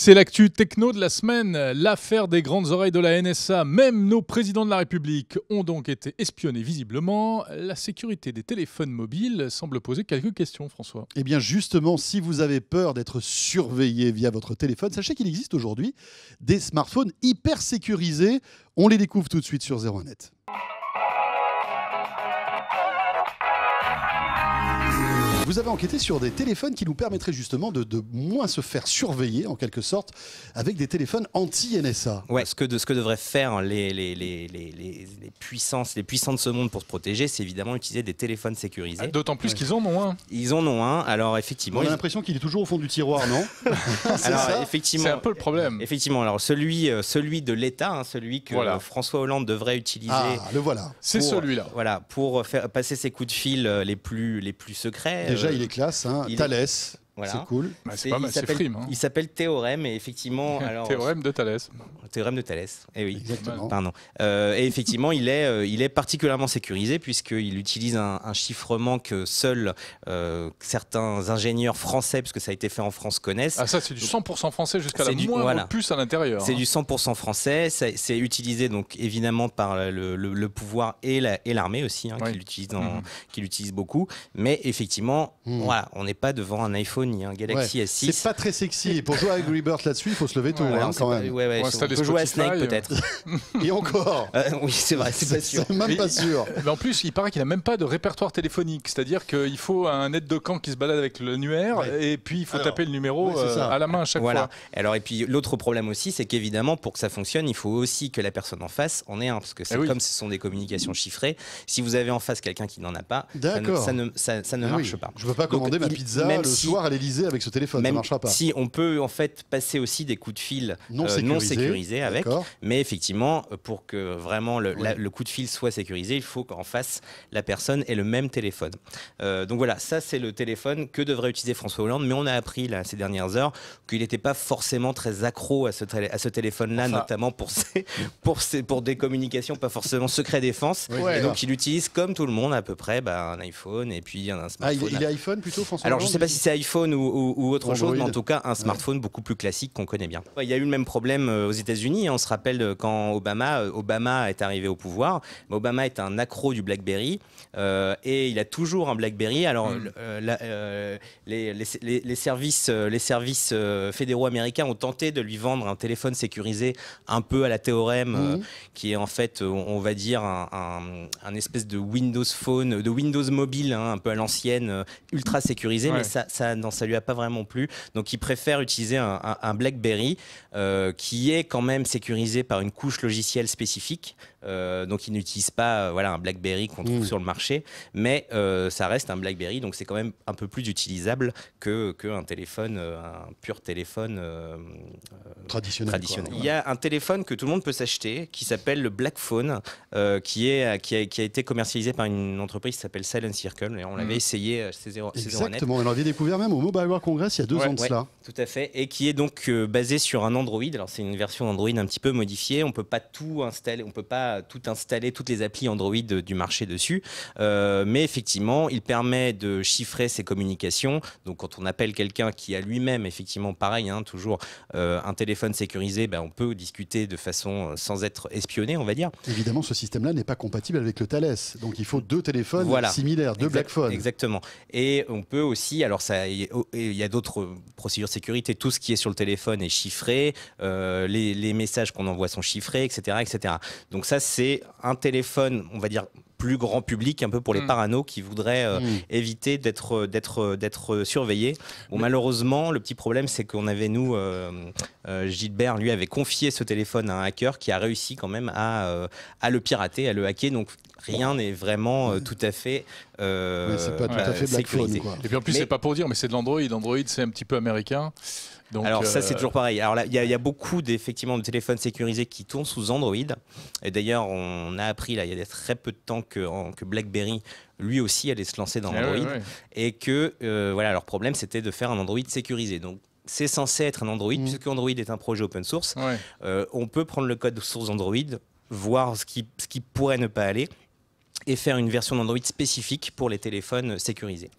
C'est l'actu techno de la semaine, l'affaire des grandes oreilles de la NSA. Même nos présidents de la République ont donc été espionnés visiblement. La sécurité des téléphones mobiles semble poser quelques questions, François. Eh bien justement, si vous avez peur d'être surveillé via votre téléphone, sachez qu'il existe aujourd'hui des smartphones hyper sécurisés. On les découvre tout de suite sur 01net. Vous avez enquêté sur des téléphones qui nous permettraient justement de moins se faire surveiller, en quelque sorte, avec des téléphones anti-NSA. Ouais, ce que devraient faire les puissants de ce monde pour se protéger, c'est évidemment utiliser des téléphones sécurisés. D'autant plus qu'ils en ont un. Ils en ont un, alors effectivement... On a l'impression qu'il est toujours au fond du tiroir, non? Alors effectivement... C'est un peu le problème. Effectivement, alors celui de l'État, celui que François Hollande devrait utiliser... Ah, le voilà. C'est celui-là. Voilà, pour faire passer ses coups de fil les plus secrets. Déjà, il est classe, hein. Thales. Voilà. C'est cool. Bah, c'est pas mal, c'est frime. Hein. Il s'appelle Théorème, et effectivement... Alors, Théorème de Thalès. Théorème de Thalès, eh oui. Exactement. Pardon. Et effectivement, il est particulièrement sécurisé puisqu'il utilise un chiffrement que seuls certains ingénieurs français, puisque ça a été fait en France, connaissent. Ah ça, c'est du 100% français jusqu'à la moindre puce à l'intérieur. C'est du 100% français. C'est utilisé donc évidemment par le pouvoir et l'armée aussi, hein, qui l'utilise beaucoup. Mais effectivement, voilà, on n'est pas devant un iPhone ni un Galaxy S6. C'est pas très sexy. Et pour jouer à Angry Birds là-dessus, il faut se lever tôt, quand même. On peut jouer à Snake peut-être. Et encore. Oui, c'est vrai, c'est pas sûr. C'est même pas sûr. Mais en plus, il paraît qu'il n'a même pas de répertoire téléphonique. C'est-à-dire qu'il faut un aide de camp qui se balade avec l'annuaire et puis il faut taper le numéro à la main à chaque fois. Alors, et puis l'autre problème aussi, c'est qu'évidemment, pour que ça fonctionne, il faut aussi que la personne en face en ait un. Parce que comme ce sont des communications chiffrées, si vous avez en face quelqu'un qui n'en a pas, ça ne marche pas. Je ne veux pas commander ma pizza le soir à l'Élysée avec ce téléphone, ça ne marchera pas. Si on peut en fait passer aussi des coups de fil non sécurisés avec, mais effectivement, pour que vraiment le coup de fil soit sécurisé, il faut qu'en face, la personne ait le même téléphone. Donc voilà, ça c'est le téléphone que devrait utiliser François Hollande, mais on a appris là, ces dernières heures qu'il n'était pas forcément très accro à ce téléphone-là, notamment pour des communications pas forcément secret défense. Et donc il utilise comme tout le monde à peu près un iPhone et puis un smartphone. Il est iPhone plutôt, François Alors Hollande, je ne sais pas si c'est iPhone ou autre chose, mais en tout cas un smartphone beaucoup plus classique qu'on connaît bien. Il y a eu le même problème aux États-Unis. On se rappelle quand Obama est arrivé au pouvoir. Obama est un accro du BlackBerry et il a toujours un BlackBerry. Alors les services fédéraux américains ont tenté de lui vendre un téléphone sécurisé un peu à la Théorème, qui est en fait, on va dire, un espèce de Windows Phone, de Windows mobile, hein, un peu à l'ancienne, ultra sécurisé, mais ça lui a pas vraiment plu. Donc il préfère utiliser un BlackBerry qui est quand même sécurisé par une couche logicielle spécifique. Donc il n'utilise pas un BlackBerry qu'on trouve sur le marché, mais ça reste un BlackBerry, donc c'est quand même un peu plus utilisable qu'un téléphone, un pur téléphone traditionnel. Il y a un téléphone que tout le monde peut s'acheter qui s'appelle le Black Phone, qui a été commercialisé par une entreprise qui s'appelle Silent Circle, et on l'avait essayé chez 01net. Exactement, on l'avait découvert même au Mobile World Congress il y a 2 ans de cela. Tout à fait, et qui est donc basé sur un Android. Alors c'est une version d'Android un petit peu modifiée, on peut pas tout installer, toutes les applis Android du marché dessus, mais effectivement il permet de chiffrer ses communications. Donc quand on appelle quelqu'un qui a lui-même effectivement pareil, hein, toujours un téléphone sécurisé, on peut discuter de façon sans être espionné, on va dire. Évidemment, ce système-là n'est pas compatible avec le Thales, donc il faut 2 téléphones similaires, 2 Black Phones. Exactement. Et on peut aussi, alors il y a d'autres procédures de sécurité, tout ce qui est sur le téléphone est chiffré, les messages qu'on envoie sont chiffrés, etc., etc. Donc ça, c'est un téléphone, on va dire, plus grand public, un peu pour les paranos qui voudraient éviter d'être surveillés. Bon, malheureusement, le petit problème, c'est qu'on avait, Gilbert, lui, avait confié ce téléphone à un hacker qui a réussi quand même à le pirater, à le hacker. Donc, rien n'est vraiment tout à fait c'est pas tout à fait Black Phone, quoi. Et puis en plus, c'est pas pour dire, mais c'est de l'Android. Android, c'est un petit peu américain. Donc, alors ça c'est toujours pareil. Alors là il y a beaucoup de téléphones sécurisés qui tournent sous Android. Et d'ailleurs on a appris là il y a très peu de temps que BlackBerry lui aussi allait se lancer dans Android et que leur problème c'était de faire un Android sécurisé. Donc c'est censé être un Android puisque Android est un projet open source. On peut prendre le code source Android, voir ce qui pourrait ne pas aller et faire une version d'Android spécifique pour les téléphones sécurisés.